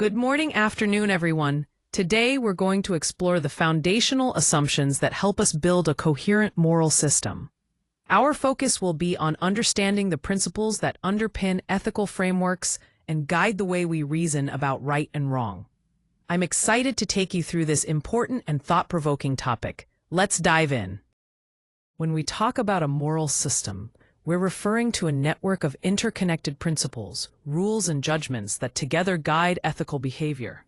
Good morning, afternoon, everyone. Today, we're going to explore the foundational assumptions that help us build a coherent moral system. Our focus will be on understanding the principles that underpin ethical frameworks and guide the way we reason about right and wrong. I'm excited to take you through this important and thought-provoking topic. Let's dive in. When we talk about a moral system, we're referring to a network of interconnected principles, rules, and judgments that together guide ethical behavior.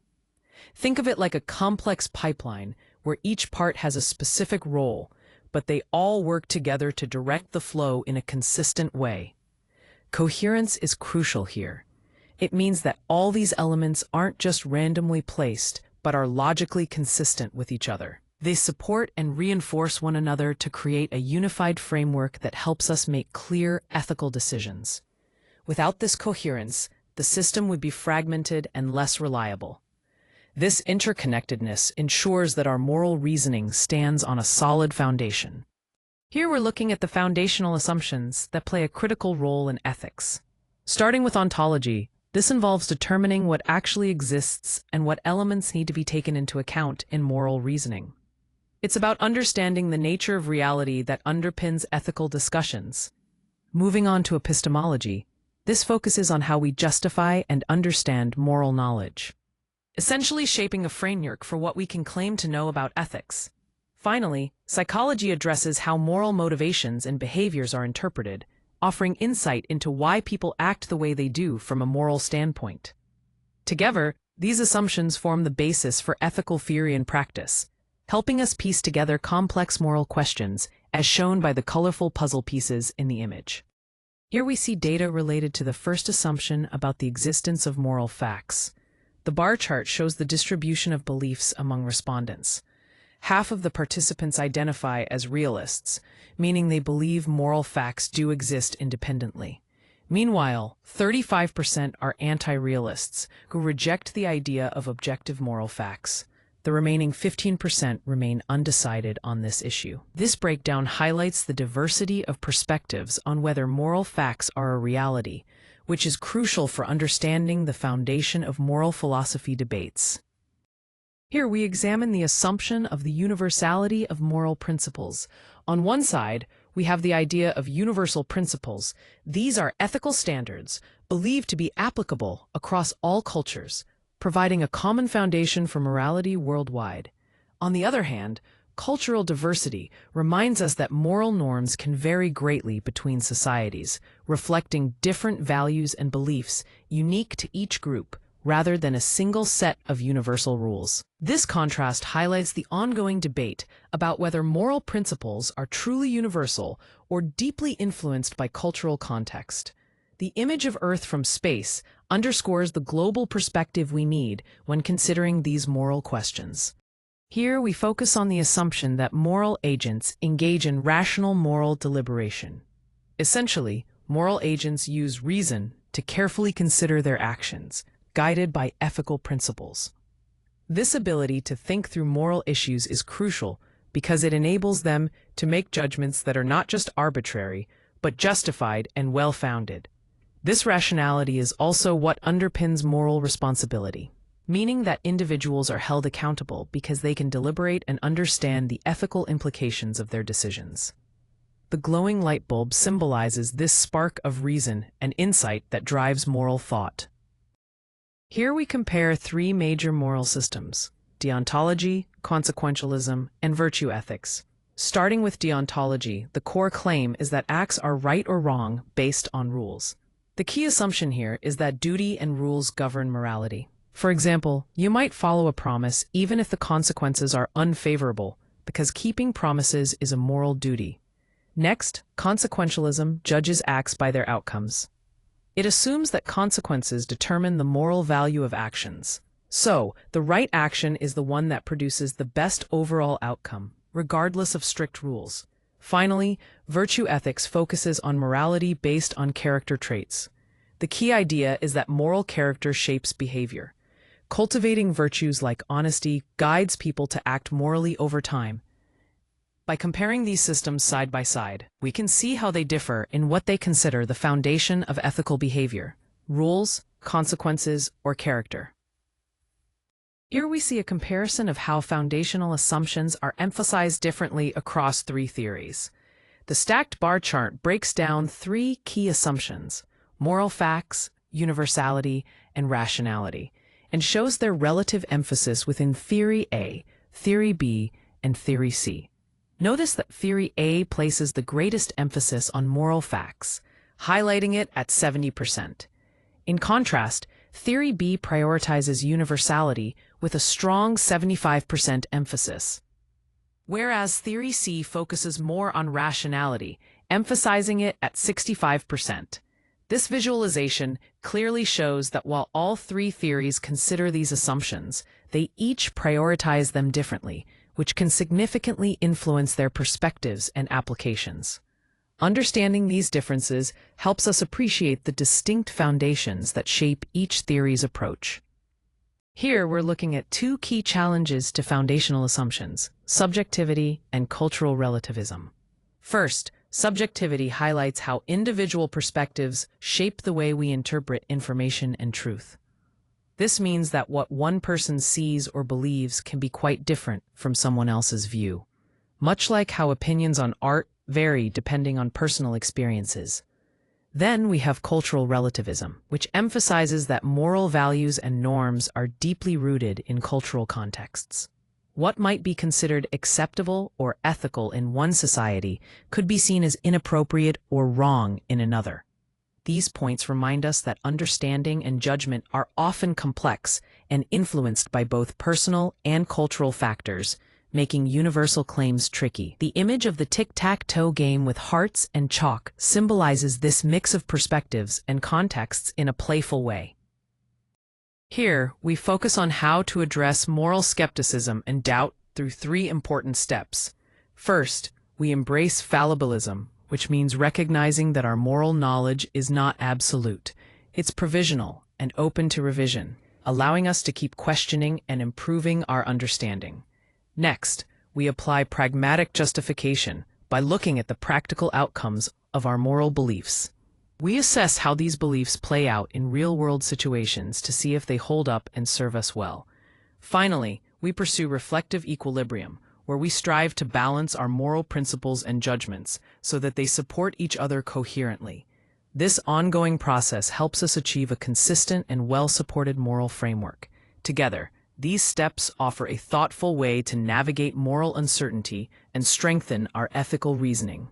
Think of it like a complex pipeline where each part has a specific role, but they all work together to direct the flow in a consistent way. Coherence is crucial here. It means that all these elements aren't just randomly placed, but are logically consistent with each other. They support and reinforce one another to create a unified framework that helps us make clear ethical decisions. Without this coherence, the system would be fragmented and less reliable. This interconnectedness ensures that our moral reasoning stands on a solid foundation. Here we're looking at the foundational assumptions that play a critical role in ethics. Starting with ontology, this involves determining what actually exists and what elements need to be taken into account in moral reasoning. It's about understanding the nature of reality that underpins ethical discussions. Moving on to epistemology, this focuses on how we justify and understand moral knowledge, essentially shaping a framework for what we can claim to know about ethics. Finally, psychology addresses how moral motivations and behaviors are interpreted, offering insight into why people act the way they do from a moral standpoint. Together, these assumptions form the basis for ethical theory and practice, helping us piece together complex moral questions, as shown by the colorful puzzle pieces in the image. Here we see data related to the first assumption about the existence of moral facts. The bar chart shows the distribution of beliefs among respondents. Half of the participants identify as realists, meaning they believe moral facts do exist independently. Meanwhile, 35% are anti-realists, who reject the idea of objective moral facts. The remaining 15% remain undecided on this issue. This breakdown highlights the diversity of perspectives on whether moral facts are a reality, which is crucial for understanding the foundation of moral philosophy debates. Here we examine the assumption of the universality of moral principles. On one side, we have the idea of universal principles. These are ethical standards believed to be applicable across all cultures, providing a common foundation for morality worldwide. On the other hand, cultural diversity reminds us that moral norms can vary greatly between societies, reflecting different values and beliefs unique to each group, rather than a single set of universal rules. This contrast highlights the ongoing debate about whether moral principles are truly universal or deeply influenced by cultural context. The image of Earth from space underscores the global perspective we need when considering these moral questions. Here we focus on the assumption that moral agents engage in rational moral deliberation. Essentially, moral agents use reason to carefully consider their actions, guided by ethical principles. This ability to think through moral issues is crucial because it enables them to make judgments that are not just arbitrary, but justified and well-founded. This rationality is also what underpins moral responsibility, meaning that individuals are held accountable because they can deliberate and understand the ethical implications of their decisions. The glowing light bulb symbolizes this spark of reason and insight that drives moral thought. Here we compare three major moral systems: deontology, consequentialism, and virtue ethics. Starting with deontology, the core claim is that acts are right or wrong based on rules. The key assumption here is that duty and rules govern morality. For example, you might follow a promise even if the consequences are unfavorable, because keeping promises is a moral duty. Next, consequentialism judges acts by their outcomes. It assumes that consequences determine the moral value of actions. So, the right action is the one that produces the best overall outcome, regardless of strict rules. Finally, virtue ethics focuses on morality based on character traits. The key idea is that moral character shapes behavior. Cultivating virtues like honesty guides people to act morally over time. By comparing these systems side by side, we can see how they differ in what they consider the foundation of ethical behavior: rules, consequences, or character. Here we see a comparison of how foundational assumptions are emphasized differently across three theories. The stacked bar chart breaks down three key assumptions: moral facts, universality, and rationality, and shows their relative emphasis within Theory A, Theory B, and Theory C. Notice that Theory A places the greatest emphasis on moral facts, highlighting it at 70%. In contrast, Theory B prioritizes universality with a strong 75% emphasis, whereas Theory C focuses more on rationality, emphasizing it at 65%. This visualization clearly shows that while all three theories consider these assumptions, they each prioritize them differently, which can significantly influence their perspectives and applications. Understanding these differences helps us appreciate the distinct foundations that shape each theory's approach. Here we're looking at two key challenges to foundational assumptions: subjectivity and cultural relativism. First, subjectivity highlights how individual perspectives shape the way we interpret information and truth. This means that what one person sees or believes can be quite different from someone else's view, much like how opinions on art vary depending on personal experiences. Then we have cultural relativism, which emphasizes that moral values and norms are deeply rooted in cultural contexts. What might be considered acceptable or ethical in one society could be seen as inappropriate or wrong in another. These points remind us that understanding and judgment are often complex and influenced by both personal and cultural factors, making universal claims tricky. The image of the tic-tac-toe game with hearts and chalk symbolizes this mix of perspectives and contexts in a playful way. Here, we focus on how to address moral skepticism and doubt through three important steps. First, we embrace fallibilism, which means recognizing that our moral knowledge is not absolute. It's provisional and open to revision, allowing us to keep questioning and improving our understanding. Next, we apply pragmatic justification by looking at the practical outcomes of our moral beliefs. We assess how these beliefs play out in real-world situations to see if they hold up and serve us well. Finally, we pursue reflective equilibrium, where we strive to balance our moral principles and judgments so that they support each other coherently. This ongoing process helps us achieve a consistent and well-supported moral framework. Together, these steps offer a thoughtful way to navigate moral uncertainty and strengthen our ethical reasoning.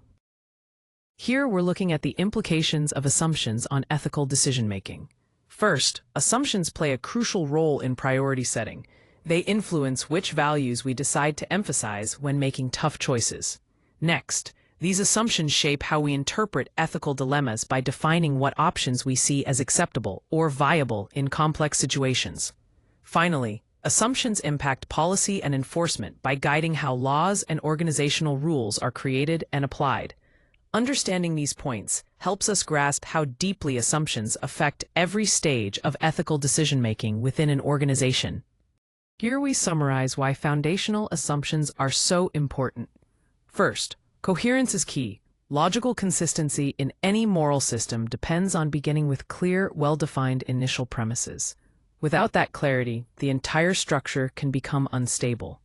Here we're looking at the implications of assumptions on ethical decision-making. First, assumptions play a crucial role in priority setting. They influence which values we decide to emphasize when making tough choices. Next, these assumptions shape how we interpret ethical dilemmas by defining what options we see as acceptable or viable in complex situations. Finally, assumptions impact policy and enforcement by guiding how laws and organizational rules are created and applied. Understanding these points helps us grasp how deeply assumptions affect every stage of ethical decision-making within an organization. Here we summarize why foundational assumptions are so important. First, coherence is key. Logical consistency in any moral system depends on beginning with clear, well-defined initial premises. Without that clarity, the entire structure can become unstable.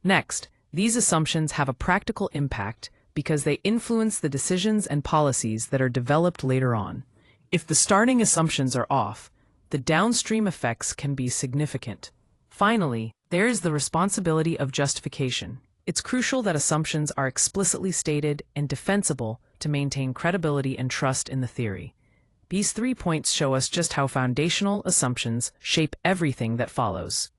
Next, these assumptions have a practical impact because they influence the decisions and policies that are developed later on. If the starting assumptions are off, the downstream effects can be significant. Finally, there is the responsibility of justification. It's crucial that assumptions are explicitly stated and defensible to maintain credibility and trust in the theory. These 3 points show us just how foundational assumptions shape everything that follows.